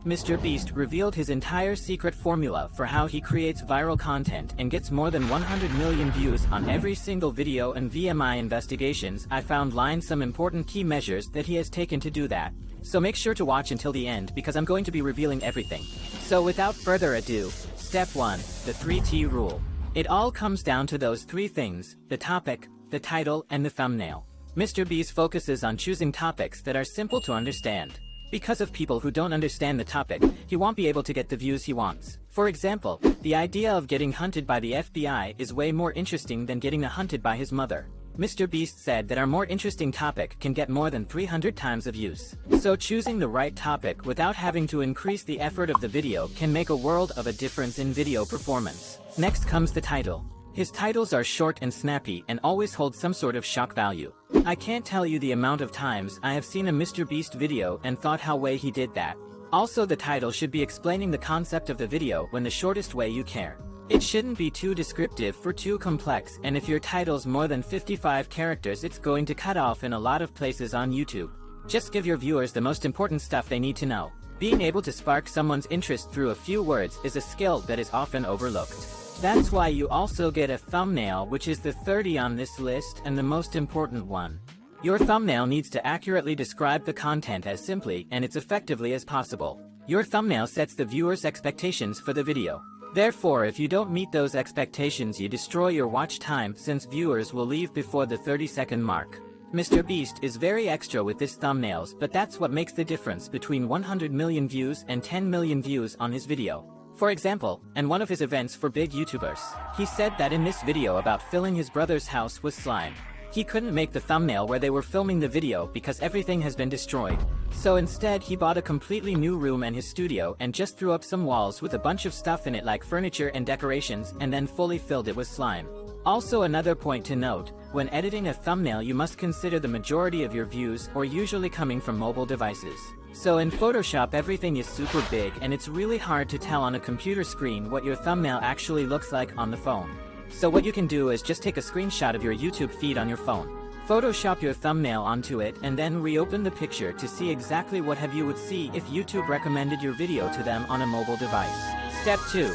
MrBeast revealed his entire secret formula for how he creates viral content and gets more than 100 million views on every single video, and via my investigations I found some important key measures that he has taken to do that. So make sure to watch until the end because I'm going to be revealing everything. So without further ado, Step 1, the 3T rule. It all comes down to those three things: the topic, the title, and the thumbnail. MrBeast focuses on choosing topics that are simple to understand. Because of people who don't understand the topic, he won't be able to get the views he wants. For example, the idea of getting hunted by the FBI is way more interesting than getting hunted by his mother. MrBeast said that our more interesting topic can get more than 300 times of views. So choosing the right topic without having to increase the effort of the video can make a world of a difference in video performance. Next comes the title. His titles are short and snappy and always hold some sort of shock value. I can't tell you the amount of times I have seen a MrBeast video and thought how way he did that. Also, the title should be explaining the concept of the video in the shortest way you care. It shouldn't be too descriptive or too complex, and if your title's more than 55 characters it's going to cut off in a lot of places on YouTube. Just give your viewers the most important stuff they need to know. Being able to spark someone's interest through a few words is a skill that is often overlooked. That's why you also get a thumbnail, which is the 30 on this list and the most important one. Your thumbnail needs to accurately describe the content as simply and as effectively as possible. Your thumbnail sets the viewer's expectations for the video. Therefore, if you don't meet those expectations, you destroy your watch time, since viewers will leave before the 30-second mark. MrBeast is very extra with his thumbnails, but that's what makes the difference between 100 million views and 10 million views on his video. For example, in one of his events for big YouTubers, he said that in this video about filling his brother's house with slime, he couldn't make the thumbnail where they were filming the video because everything has been destroyed. So instead he bought a completely new room in his studio and just threw up some walls with a bunch of stuff in it like furniture and decorations, and then fully filled it with slime. Also, another point to note, when editing a thumbnail you must consider the majority of your views are usually coming from mobile devices. So in Photoshop everything is super big and it's really hard to tell on a computer screen what your thumbnail actually looks like on the phone. So what you can do is just take a screenshot of your YouTube feed on your phone, Photoshop your thumbnail onto it, and then reopen the picture to see exactly what you would see if YouTube recommended your video to them on a mobile device. Step 2.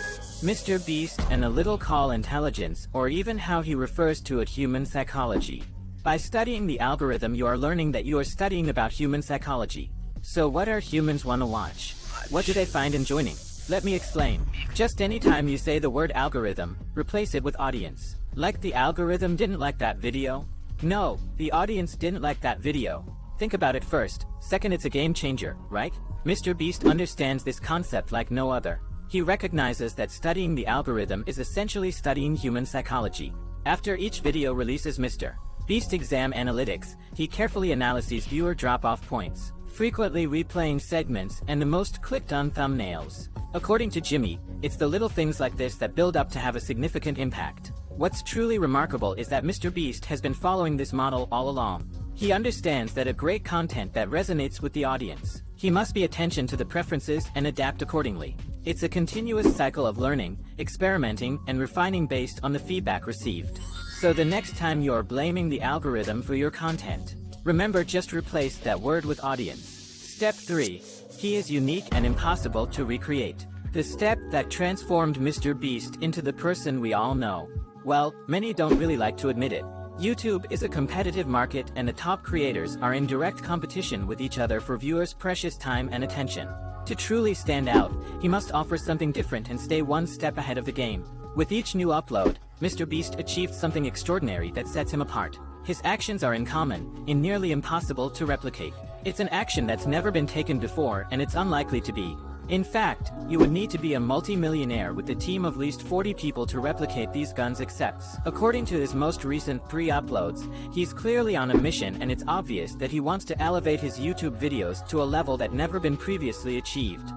MrBeast and a little call intelligence, or even how he refers to it, human psychology. By studying the algorithm you are learning that you are studying about human psychology. So what are humans want to watch? What do they find enjoying? Let me explain. Just anytime you say the word algorithm, replace it with audience. Like the algorithm didn't like that video? No, the audience didn't like that video. Think about it first. Second, it's a game changer, right? MrBeast understands this concept like no other. He recognizes that studying the algorithm is essentially studying human psychology. After each video releases MrBeast exam analytics, he carefully analyzes viewer drop-off points, frequently replaying segments, and the most clicked on thumbnails. According to Jimmy, it's the little things like this that build up to have a significant impact. What's truly remarkable is that MrBeast has been following this model all along. He understands that a great content that resonates with the audience, he must pay attention to the preferences and adapt accordingly. It's a continuous cycle of learning, experimenting, and refining based on the feedback received. So the next time you're blaming the algorithm for your content, remember, just replace that word with audience. Step 3. He is unique and impossible to recreate. The step that transformed MrBeast into the person we all know. Well, many don't really like to admit it. YouTube is a competitive market and the top creators are in direct competition with each other for viewers' precious time and attention. To truly stand out, he must offer something different and stay one step ahead of the game. With each new upload, MrBeast achieved something extraordinary that sets him apart. His actions are uncommon, and nearly impossible to replicate. It's an action that's never been taken before, and it's unlikely to be. In fact, you would need to be a multi-millionaire with a team of at least 40 people to replicate these guns except. According to his most recent 3 uploads, he's clearly on a mission, and it's obvious that he wants to elevate his YouTube videos to a level that never been previously achieved.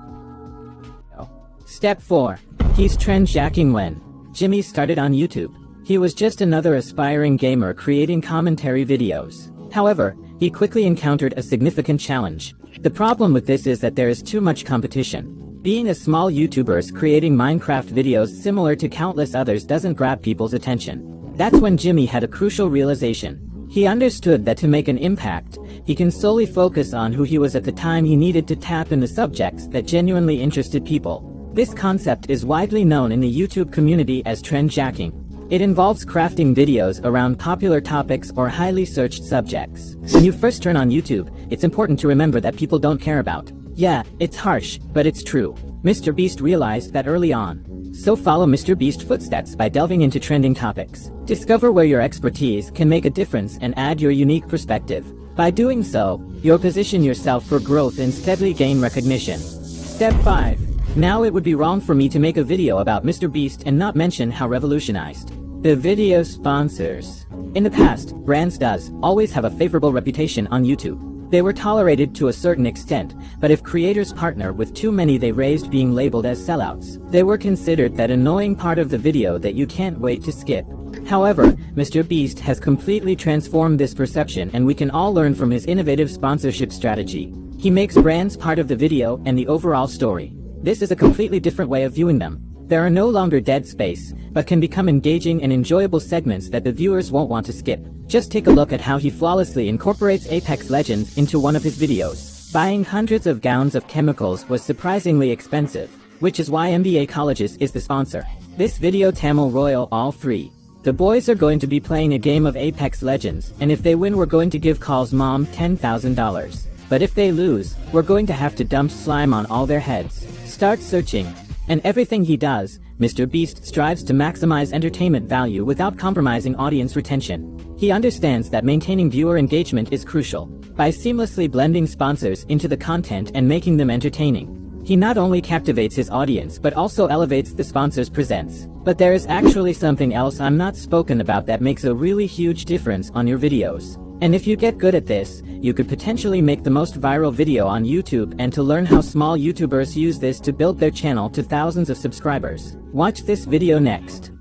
Step 4. He's trendjacking. When Jimmy started on YouTube, he was just another aspiring gamer creating commentary videos. However, he quickly encountered a significant challenge. The problem with this is that there is too much competition. Being a small YouTuber creating Minecraft videos similar to countless others doesn't grab people's attention. That's when Jimmy had a crucial realization. He understood that to make an impact, he can solely focus on who he was at the time. He needed to tap into subjects that genuinely interested people. This concept is widely known in the YouTube community as trendjacking. It involves crafting videos around popular topics or highly searched subjects. When you first turn on YouTube, it's important to remember that people don't care about. Yeah, it's harsh, but it's true. MrBeast realized that early on. So follow MrBeast footsteps by delving into trending topics. Discover where your expertise can make a difference and add your unique perspective. By doing so, you'll position yourself for growth and steadily gain recognition. Step 5. Now it would be wrong for me to make a video about MrBeast and not mention how revolutionized the video sponsors. In the past, brands always have a favorable reputation on YouTube. They were tolerated to a certain extent, but if creators partner with too many, they raised being labeled as sellouts. They were considered that annoying part of the video that you can't wait to skip. However, MrBeast has completely transformed this perception, and we can all learn from his innovative sponsorship strategy. He makes brands part of the video and the overall story. This is a completely different way of viewing them. There are no longer dead space, but can become engaging and enjoyable segments that the viewers won't want to skip. Just take a look at how he flawlessly incorporates Apex Legends into one of his videos. Buying hundreds of gallons of chemicals was surprisingly expensive, which is why MBA Colleges is the sponsor. This video Tamil Royal all 3. The boys are going to be playing a game of Apex Legends, and if they win we're going to give Call's mom $10,000. But if they lose, we're going to have to dump slime on all their heads. Start searching. And everything he does, MrBeast strives to maximize entertainment value without compromising audience retention. He understands that maintaining viewer engagement is crucial. By seamlessly blending sponsors into the content and making them entertaining, he not only captivates his audience but also elevates the sponsor's presence. But there is actually something else I'm not spoken about that makes a really huge difference on your videos. And if you get good at this, you could potentially make the most viral video on YouTube. And to learn how small YouTubers use this to build their channel to thousands of subscribers, watch this video next.